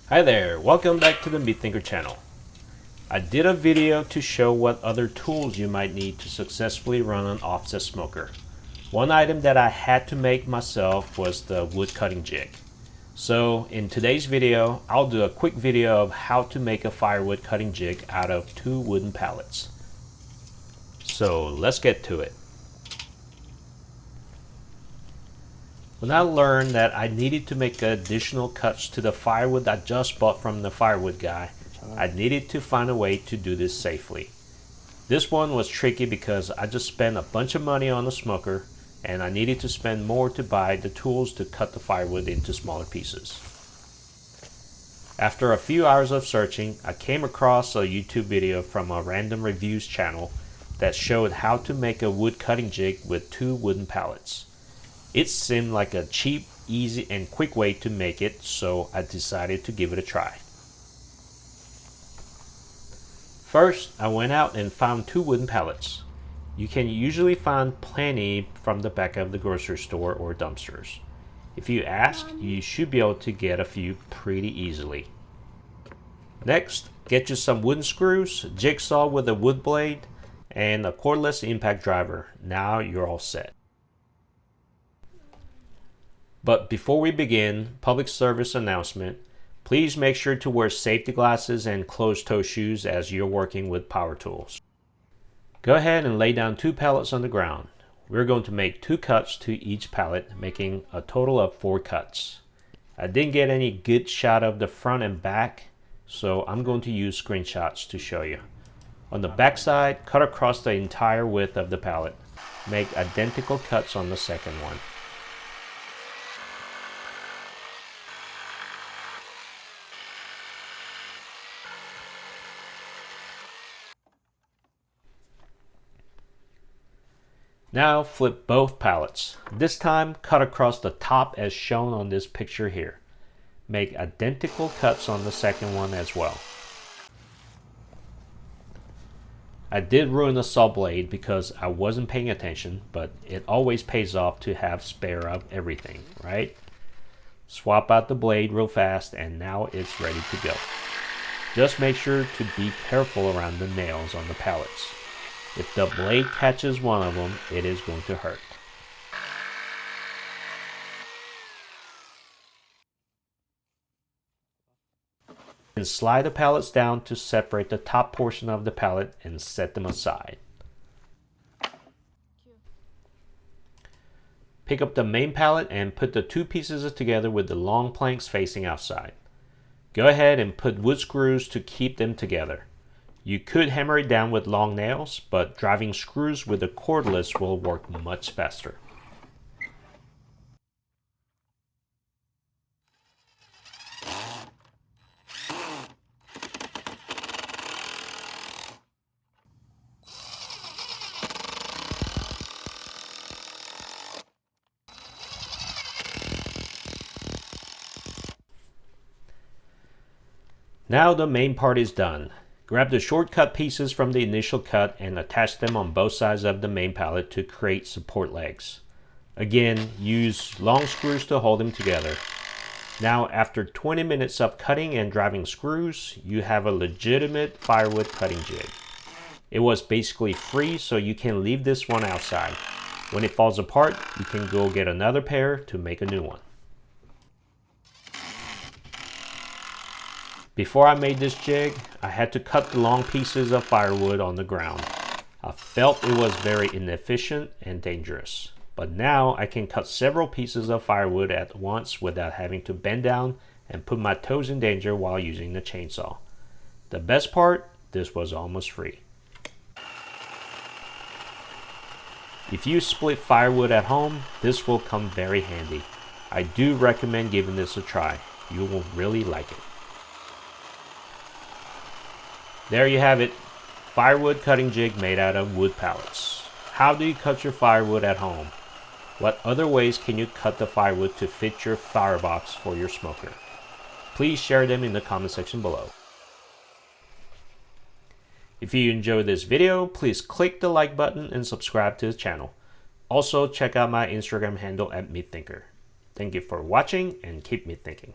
Hi there, welcome back to the Meat Thinker channel. I did a video to show what other tools you might need to successfully run an offset smoker. One item that I had to make myself was the wood cutting jig. So in today's video, I'll do a quick video of how to make a firewood cutting jig out of 2 wooden pallets. So let's get to it. When I learned that I needed to make additional cuts to the firewood I just bought from the firewood guy, I needed to find a way to do this safely. This one was tricky because I just spent a bunch of money on the smoker and I needed to spend more to buy the tools to cut the firewood into smaller pieces. After a few hours of searching, I came across a YouTube video from a random reviews channel that showed how to make a wood cutting jig with 2 wooden pallets. It seemed like a cheap, easy, and quick way to make it, so I decided to give it a try. First, I went out and found 2 wooden pallets. You can usually find plenty from the back of the grocery store or dumpsters. If you ask, you should be able to get a few pretty easily. Next, get you some wooden screws, jigsaw with a wood blade, and a cordless impact driver. Now you're all set. But before we begin, public service announcement, please make sure to wear safety glasses and closed-toe shoes as you're working with power tools. Go ahead and lay down 2 pallets on the ground. We're going to make 2 cuts to each pallet, making a total of 4 cuts. I didn't get any good shot of the front and back, so I'm going to use screenshots to show you. On the back side, cut across the entire width of the pallet. Make identical cuts on the second one. Now flip both pallets. This time cut across the top as shown on this picture here. Make identical cuts on the second one as well. I did ruin the saw blade because I wasn't paying attention, but it always pays off to have spare of everything, right? Swap out the blade real fast and now it's ready to go. Just make sure to be careful around the nails on the pallets. If the blade catches one of them, it is going to hurt. And slide the pallets down to separate the top portion of the pallet and set them aside. Pick up the main pallet and put the 2 pieces together with the long planks facing outside. Go ahead and put wood screws to keep them together. You could hammer it down with long nails, but driving screws with a cordless will work much faster. Now the main part is done. Grab the shortcut pieces from the initial cut and attach them on both sides of the main pallet to create support legs. Again, use long screws to hold them together. Now, after 20 minutes of cutting and driving screws, you have a legitimate firewood cutting jig. It was basically free, so you can leave this one outside. When it falls apart, you can go get another pair to make a new one. Before I made this jig, I had to cut the long pieces of firewood on the ground. I felt it was very inefficient and dangerous. But now I can cut several pieces of firewood at once without having to bend down and put my toes in danger while using the chainsaw. The best part, this was almost free. If you split firewood at home, this will come very handy. I do recommend giving this a try. You will really like it. There you have it, firewood cutting jig made out of wood pallets. How do you cut your firewood at home? What other ways can you cut the firewood to fit your firebox for your smoker? Please share them in the comment section below. If you enjoyed this video, please click the like button and subscribe to the channel. Also check out my Instagram handle at MeatThinker. Thank you for watching and keep meat thinking.